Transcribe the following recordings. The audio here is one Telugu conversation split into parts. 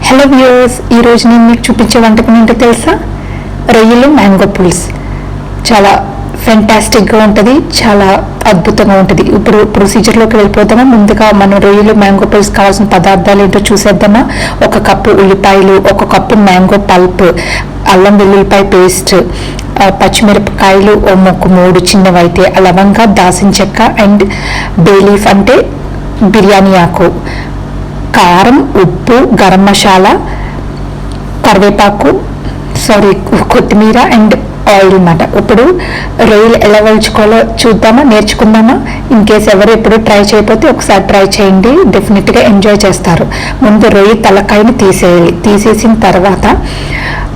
హలో వ్యూవర్స్, ఈరోజు నేను మీకు చూపించే వంటకం ఏంటో తెలుసా? రొయ్యలు మ్యాంగో పులుస్. చాలా ఫెంటాస్టిక్గా ఉంటుంది, చాలా అద్భుతంగా ఉంటుంది. ఇప్పుడు ప్రొసీజర్లోకి వెళ్ళిపోతామా? ముందుగా మనం రొయ్యలు మ్యాంగో పులుస్ కావాల్సిన పదార్థాలు ఏంటో చూసేద్దామా? 1 కప్పు ఉల్లిపాయలు, 1 కప్పు మ్యాంగో పల్ప్, అల్లం వెల్లుల్లిపాయ పేస్ట్, పచ్చిమిరపకాయలు 3 చిన్నవైతే, లవంగా, దాల్చిన చెక్క అండ్ బే లీఫ్ అంటే బిర్యానీ ఆకు, కారం, ఉప్పు, గరం మసాలా, కరివేపాకు, కొత్తిమీర అండ్ ఆయిల్ అన్నమాట. ఇప్పుడు రొయ్యలు ఎలా వలుచుకోవాలో చూద్దామా, నేర్చుకుందామా? ఇన్ కేస్ ఎవరు ఎప్పుడు ట్రై చేయకపోతే ఒకసారి ట్రై చేయండి, డెఫినెట్గా ఎంజాయ్ చేస్తారు. ముందు రొయ్య తలకాయని తీసేయాలి. తీసేసిన తర్వాత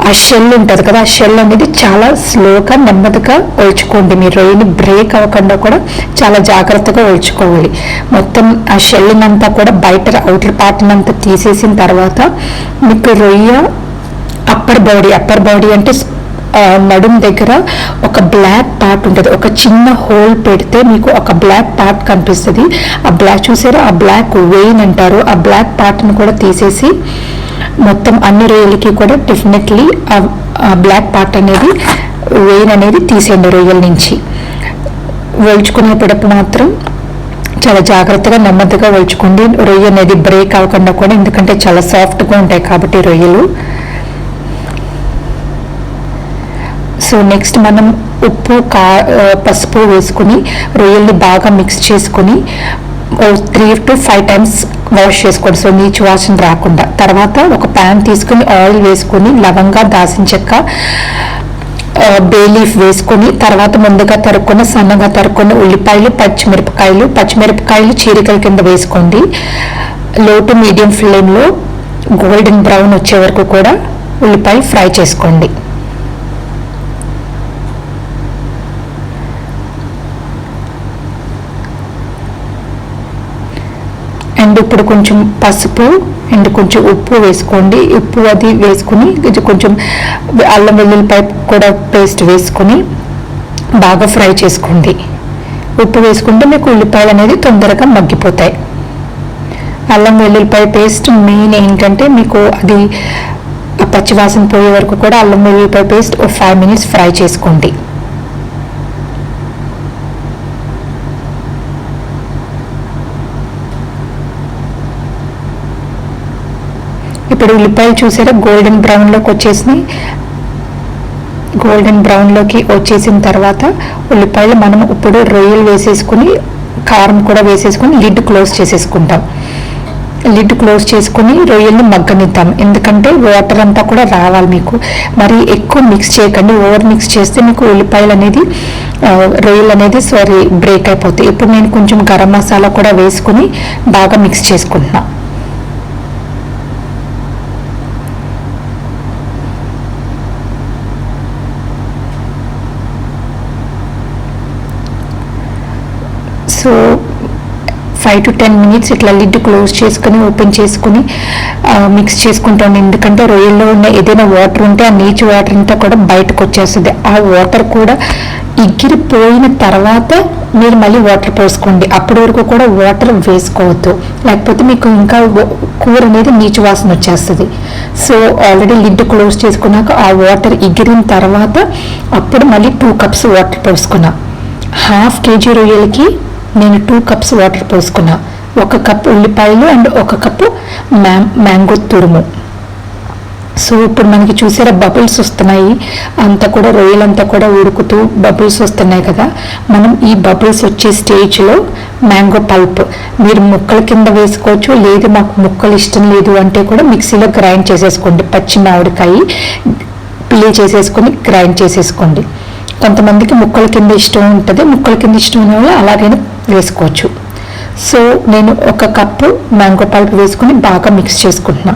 ఆ షెల్ ఉంటుంది కదా, ఆ షెల్ అనేది చాలా స్లోగా నెమ్మదిగా ఒలుచుకోండి. మీరు రొయ్యని బ్రేక్ అవ్వకుండా కూడా చాలా జాగ్రత్తగా ఒలుచుకోవాలి. మొత్తం ఆ షెల్నంతా కూడా బయట అవుటర్ పార్ట్నంతా తీసేసిన తర్వాత మీకు రొయ్య అప్పర్ బాడీ అంటే నడుం దగ్గర ఒక బ్లాక్ పార్ట్ ఉంటుంది. ఒక చిన్న హోల్ పెడితే మీకు ఒక బ్లాక్ పార్ట్ కనిపిస్తుంది. ఆ బ్లాక్ చూసారా, ఆ బ్లాక్ వెయిన్ అంటారు. ఆ బ్లాక్ పార్ట్ని కూడా తీసేసి మొత్తం అన్ని రొయ్యలకి కూడా డెఫినెట్లీ ఆ బ్లాక్ పార్ట్ అనేది, వెయిన్ అనేది తీసేయండి రొయ్యల నుంచి. ఒలుచుకునేటప్పుడు మాత్రం చాలా జాగ్రత్తగా నెమ్మదిగా ఒలుచుకోండి. రొయ్య అనేది బ్రేక్ అవ్వకుండా కూడా, ఎందుకంటే చాలా సాఫ్ట్గా ఉంటాయి కాబట్టి రొయ్యలు. సో నెక్స్ట్ మనం ఉప్పు, పసుపు వేసుకుని రొయ్యల్ని బాగా మిక్స్ చేసుకుని 3 to 5 times వాష్ చేసుకోండి, సో నీచు వాసన రాకుండా. తర్వాత ఒక ప్యాన్ తీసుకుని ఆయిల్ వేసుకుని లవంగా, దాల్చిన చెక్క, బే లీఫ్ వేసుకొని, తర్వాత ముందుగా సన్నగా తరుక్కున్న ఉల్లిపాయలు, పచ్చిమిరపకాయలు చీరికల కింద వేసుకోండి. లో టు మీడియం ఫ్లేమ్లో గోల్డెన్ బ్రౌన్ వచ్చే వరకు కూడా ఉల్లిపాయ ఫ్రై చేసుకోండి. అండ్ ఇప్పుడు కొంచెం పసుపు అండ్ కొంచెం ఉప్పు వేసుకోండి. ఉప్పు అది వేసుకుని కొంచెం అల్లం వెల్లుల్లిపాయ కూడా పేస్ట్ వేసుకొని బాగా ఫ్రై చేసుకోండి. ఉప్పు వేసుకుంటే మీకు ఉల్లిపాయలు అనేది తొందరగా మగ్గిపోతాయి. అల్లం వెల్లుల్లిపాయ పేస్ట్ మెయిన్ ఏంటంటే మీకు అది పచ్చివాసన పోయే వరకు కూడా అల్లం వెల్లుల్లిపాయ పేస్ట్ 5 minutes ఫ్రై చేసుకోండి. ఇప్పుడు ఉల్లిపాయలు చూసారా గోల్డెన్ బ్రౌన్లోకి వచ్చేసినాయి. గోల్డెన్ బ్రౌన్లోకి వచ్చేసిన తర్వాత ఉల్లిపాయలు మనం ఇప్పుడు రొయ్యలు వేసేసుకుని, కారం కూడా వేసేసుకుని లిడ్ క్లోజ్ చేసేసుకుంటాం. లిడ్ క్లోజ్ చేసుకుని రొయ్యల్ని మగ్గనిద్దాం, ఎందుకంటే వాటర్ అంతా కూడా రావాలి మీకు. మరి ఎక్కువ మిక్స్ చేయకండి, ఓవర్ మిక్స్ చేస్తే మీకు ఉల్లిపాయలు అనేది రొయ్యలు అనేది బ్రేక్ అయిపోతాయి. ఇప్పుడు నేను కొంచెం గరం మసాలా కూడా వేసుకుని బాగా మిక్స్ చేసుకుంటున్నా. సో 5 to 10 minutes ఇట్లా లిడ్ క్లోజ్ చేసుకుని ఓపెన్ చేసుకుని మిక్స్ చేసుకుంటాను. ఎందుకంటే రొయ్యల్లో ఉన్న ఏదైనా వాటర్ ఉంటే ఆ నీచు వాటర్ అంతా కూడా బయటకు వచ్చేస్తుంది. ఆ వాటర్ కూడా ఎగిరిపోయిన తర్వాత మీరు మళ్ళీ వాటర్ పోసుకోండి. అప్పటి వరకు కూడా వాటర్ వేసుకోవద్దు, లేకపోతే మీకు ఇంకా కూర అనేది నీచు వాసన వచ్చేస్తుంది. సో ఆల్రెడీ లిడ్ క్లోజ్ చేసుకున్నాక ఆ వాటర్ ఎగిరిన తర్వాత అప్పుడు మళ్ళీ 2 cups వాటర్ పోసుకున్నా. 1/2 kg రొయ్యలకి నేను 2 cups వాటర్ పోసుకున్నా. 1 cup ఉల్లిపాయలు అండ్ 1 cup మ్యాంగో తురుము. సో ఇప్పుడు మనకి చూసారా బబుల్స్ వస్తున్నాయి, అంతా కూడా రొయ్యలంతా కూడా ఉడుకుతూ బబుల్స్ వస్తున్నాయి కదా. మనం ఈ బబుల్స్ వచ్చే స్టేజ్లో మ్యాంగో పల్ప్ మీరు ముక్కల కింద వేసుకోవచ్చు, లేదు మాకు ముక్కలు ఇష్టం లేదు అంటే కూడా మిక్సీలో గ్రైండ్ చేసేసుకోండి. పచ్చి మామిడికాయ పీల్ చేసేసుకొని గ్రైండ్ చేసేసుకోండి. కొంతమందికి ముక్కల కింద ఇష్టం ఉంటుంది, ముక్కల కింద ఇష్టం ఉన్న వాళ్ళు అలాగైనా వేసుకోవచ్చు. సో నేను 1 cup మ్యాంగో పల్ప్ వేసుకుని బాగా మిక్స్ చేసుకుంటున్నా.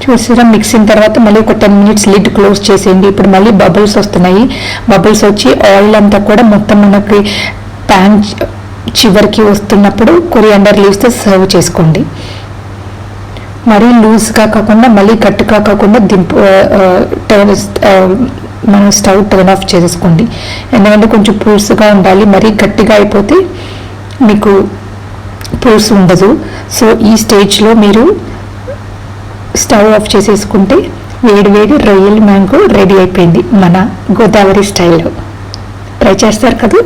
చూసారా మిక్సింగ్ తర్వాత మళ్ళీ ఒక 10 minutes లిడ్ క్లోజ్ చేసేయండి. ఇప్పుడు మళ్ళీ బబుల్స్ వస్తున్నాయి. బబుల్స్ వచ్చి ఆయిల్ అంతా కూడా మొత్తం మనకి ప్యాన్ చివరికి వస్తున్నప్పుడు కొరియాండర్ లీవ్స్తో సర్వ్ చేసుకోండి. మరీ లూజ్గా కాకుండా మళ్ళీ గట్టిగా కాకుండా మనం స్టవ్ టర్న్ ఆఫ్ చేసేసుకోండి. ఎందుకంటే కొంచెం పులుసుగా ఉండాలి, మరీ గట్టిగా అయిపోతే మీకు పులుసు ఉండదు. సో ఈ స్టేజ్లో మీరు స్టవ్ ఆఫ్ చేసేసుకుంటే వేడి వేడి రొయ్యల మ్యాంగో రెడీ అయిపోయింది మన గోదావరి స్టైల్లో. ట్రై చేస్తారు కదా.